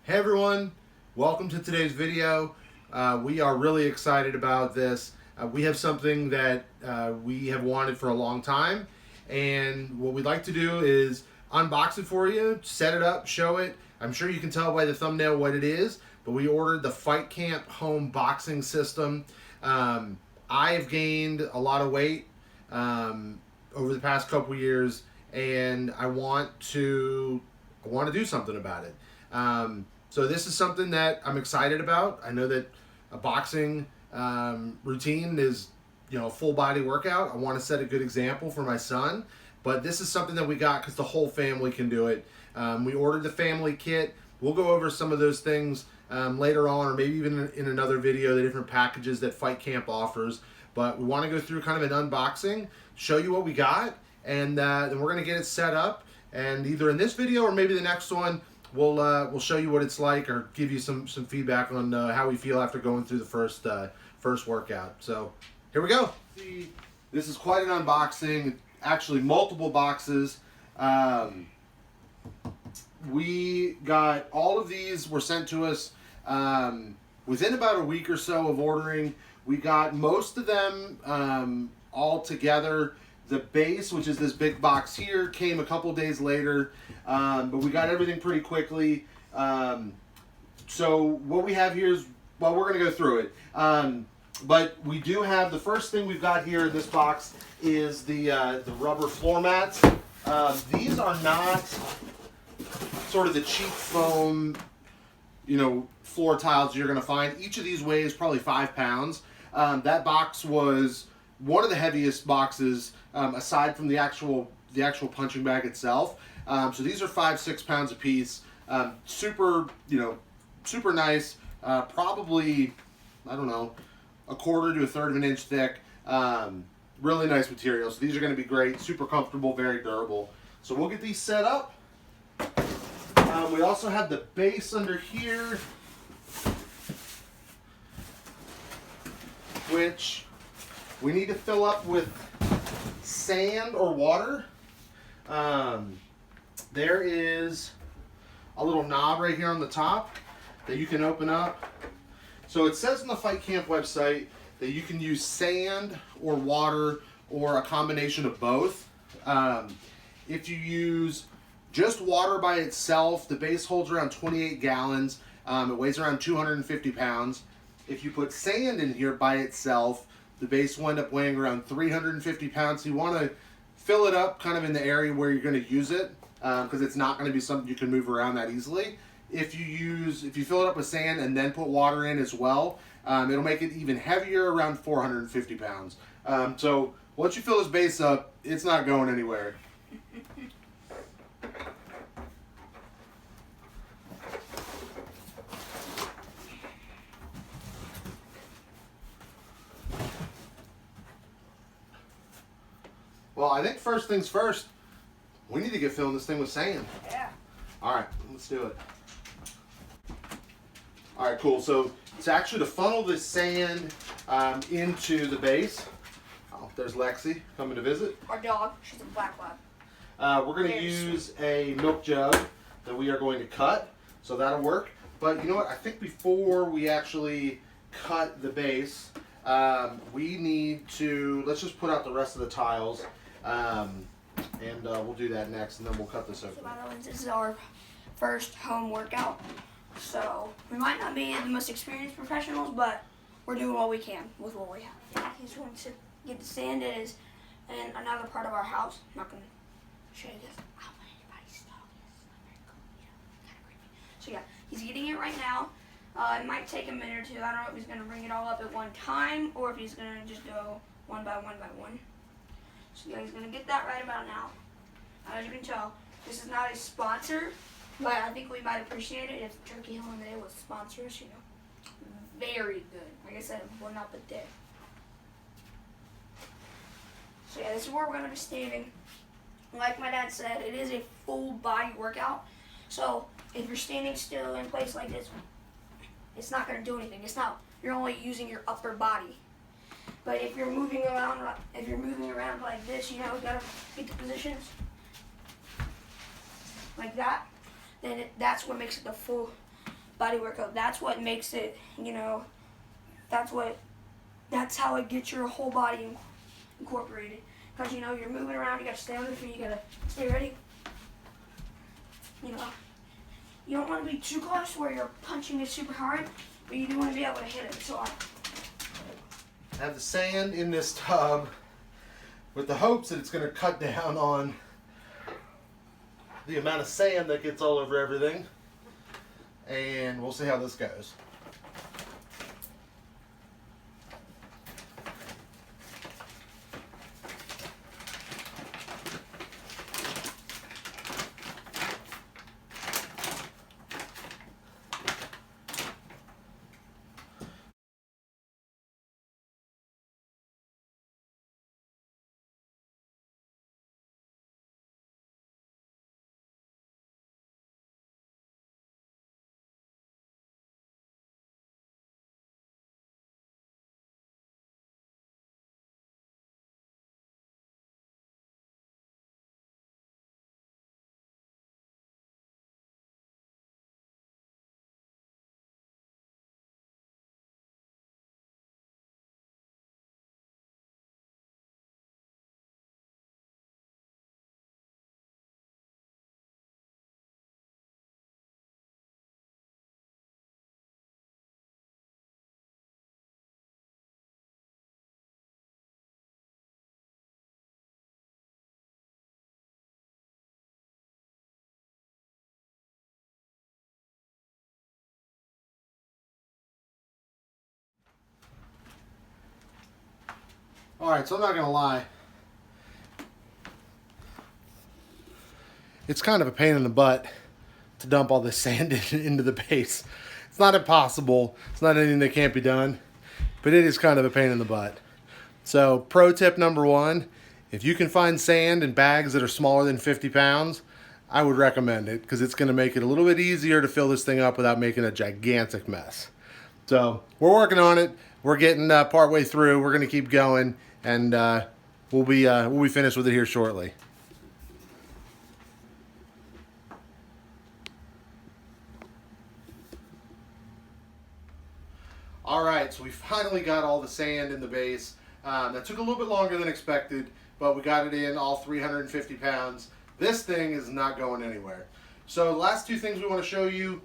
Hey everyone, welcome to today's video. We are really excited about this. We have something that we have wanted for a long time, and what we'd like to do is unbox it for you, set it up, show it. I'm sure you can tell by the thumbnail what it is, but we ordered the FightCamp home boxing system. I have gained a lot of weight over the past couple years, and I want to do something about it. So this is something that I'm excited about. I know that a boxing routine is, a full body workout. I want to set a good example for my son, but this is something that we got because the whole family can do it. We ordered the family kit. We'll go over some of those things later on, or maybe even in another video, the different packages that FightCamp offers. But we want to go through kind of an unboxing, show you what we got, and then we're going to get it set up. And either in this video or maybe the next one, we'll show you what it's like, or give you some feedback on how we feel after going through the first workout. So here we go. This is quite an unboxing. Actually, multiple boxes. We got all of these were sent to us within about a week or so of ordering. We got most of them all together. The base, which is this big box here, came a couple days later, but we got everything pretty quickly. So what we have here is, well, we're going to go through it. But we do have, the first thing we've got here in this box is the rubber floor mats. These are not sort of the cheap foam, floor tiles you're going to find. Each of these weighs probably 5 pounds. That box was one of the heaviest boxes aside from the actual punching bag itself. So these are 5-6 pounds a piece. Super nice. Probably, I don't know, 1/4 to 1/3 of an inch thick. Really nice material. So these are going to be great. Super comfortable, very durable. So we'll get these set up. We also have the base under here, which we need to fill up with sand or water. There is a little knob right here on the top that you can open up. So it says on the FightCamp website that you can use sand or water or a combination of both. If you use just water by itself, the base holds around 28 gallons. It weighs around 250 pounds. If you put sand in here by itself, the base will end up weighing around 350 pounds. So you want to fill it up kind of in the area where you're going to use it, because it's not going to be something you can move around that easily. If you fill it up with sand and then put water in as well, it'll make it even heavier, around 450 pounds. So once you fill this base up, it's not going anywhere. Well, I think first things first, we need to get filling this thing with sand. Yeah. All right, let's do it. All right, cool. So it's actually to funnel this sand into the base. Oh, there's Lexi coming to visit. Our dog, she's a black lab. We're going to use a milk jug that we are going to cut, so that'll work. But you know what? I think before we actually cut the base, we need to, let's just put out the rest of the tiles. And we'll do that next, and then we'll cut this open. So by the way, this is our first home workout. So we might not be the most experienced professionals, but we're doing what we can with what we have. He's going to get the sand. It is in another part of our house. I'm not going to show you this. I don't want anybody's dog. It's not very cool. Kind of creepy. So yeah, he's getting it right now. It might take a minute or two. I don't know if he's going to bring it all up at one time or if he's going to just go one by one by one. So yeah, he's going to get that right about now. As you can tell, this is not a sponsor, but I think we might appreciate it if Turkey Holiday would sponsor us, Very good. Like I said, we're not the day. So yeah, this is where we're going to be standing. Like my dad said, it is a full body workout. So if you're standing still in place like this, it's not going to do anything. You're only using your upper body. But if you're moving around like this, you gotta get the positions like that. Then that's what makes it the full body workout. That's what makes it, that's how it gets your whole body incorporated. Because, you're moving around, you gotta stay on your feet, you gotta stay ready. You don't want to be too close where you're punching it super hard, but you do want to be able to hit it so hard. I have the sand in this tub with the hopes that it's going to cut down on the amount of sand that gets all over everything. And we'll see how this goes. All right, so I'm not going to lie. It's kind of a pain in the butt to dump all this sand into the base. It's not impossible. It's not anything that can't be done, but it is kind of a pain in the butt. So pro tip number one, if you can find sand in bags that are smaller than 50 pounds, I would recommend it because it's going to make it a little bit easier to fill this thing up without making a gigantic mess. So we're working on it. We're getting partway through. We're going to keep going, and we'll be finished with it here shortly. All right, so we finally got all the sand in the base. That took a little bit longer than expected, but we got it in all 350 pounds. This thing is not going anywhere. So the last two things we want to show you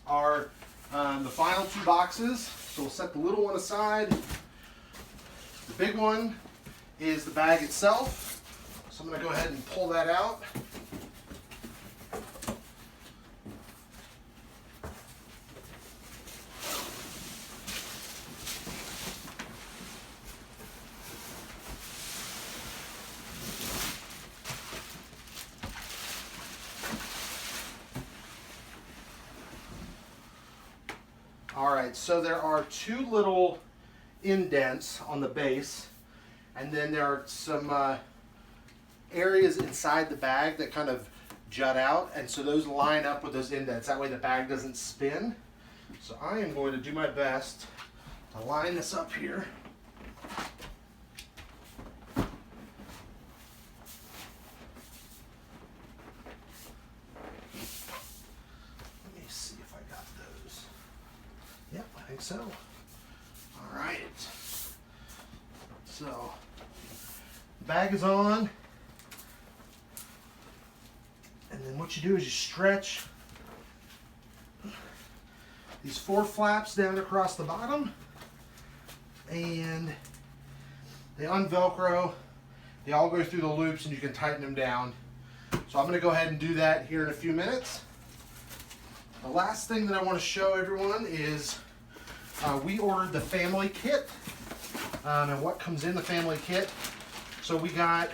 are the final two boxes. So we'll set the little one aside. The big one is the bag itself. So I'm going to go ahead and pull that out. All right, so there are two little indents on the base, and then there are some areas inside the bag that kind of jut out, and so those line up with those indents. That way the bag doesn't spin. So I am going to do my best to line this up here. Yep, I think so. All right. So, bag is on. And then what you do is you stretch these four flaps down across the bottom. And they unvelcro. They all go through the loops and you can tighten them down. So I'm going to go ahead and do that here in a few minutes. The last thing that I want to show everyone is we ordered the family kit and what comes in the family kit. So we got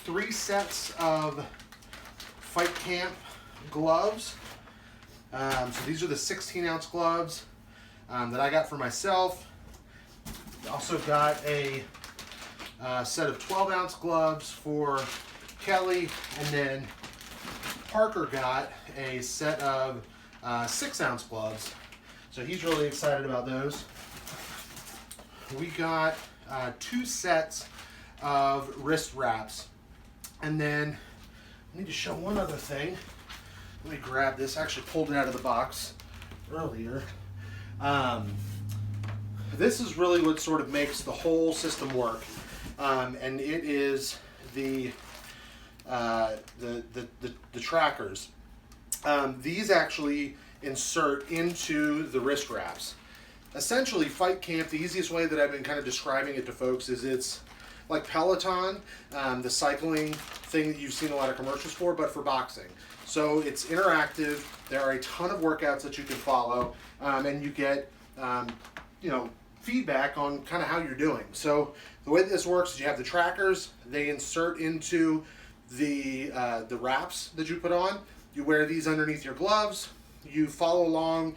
3 sets of FightCamp gloves. So these are the 16-ounce gloves that I got for myself. Also got a set of 12-ounce gloves for Kelly, and then Parker got a set of 6-ounce gloves. So he's really excited about those. We got 2 sets of wrist wraps. And then I need to show one other thing. Let me grab this. I actually pulled it out of the box earlier. This is really what sort of makes the whole system work, and it is the trackers. These actually insert into the wrist wraps. Essentially, FightCamp, the easiest way that I've been kind of describing it to folks is it's like Peloton, the cycling thing that you've seen a lot of commercials for, but for boxing. So it's interactive. There are a ton of workouts that you can follow, and you get feedback on kind of how you're doing. So the way this works is you have the trackers. They insert into the wraps that you put on. You wear these underneath your gloves. You follow along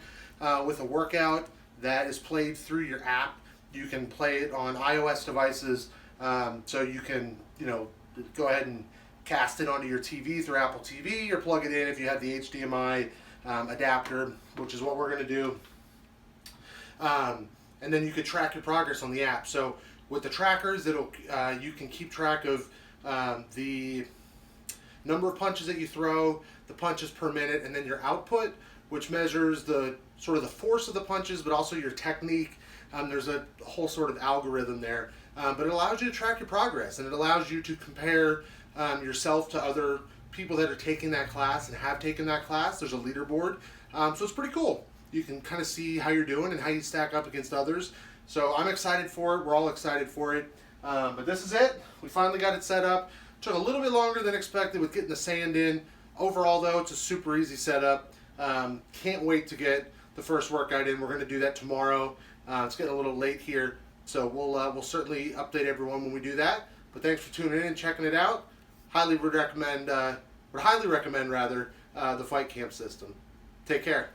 with a workout that is played through your app. You can play it on iOS devices, so you can go ahead and cast it onto your TV through Apple TV, or plug it in if you have the HDMI adapter, which is what we're going to do. And then you could track your progress on the app. So with the trackers, you can keep track of the number of punches that you throw, the punches per minute, and then your output, which measures the sort of the force of the punches, but also your technique. There's a whole sort of algorithm there, but it allows you to track your progress, and it allows you to compare yourself to other people that are taking that class and have taken that class. There's a leaderboard, so it's pretty cool. You can kind of see how you're doing and how you stack up against others. So I'm excited for it. We're all excited for it. But this is it. We finally got it set up. Took a little bit longer than expected with getting the sand in. Overall, though, it's a super easy setup. Can't wait to get the first workout in. We're going to do that tomorrow. It's getting a little late here, so we'll certainly update everyone when we do that. But thanks for tuning in and checking it out. Would highly recommend the FightCamp system. Take care.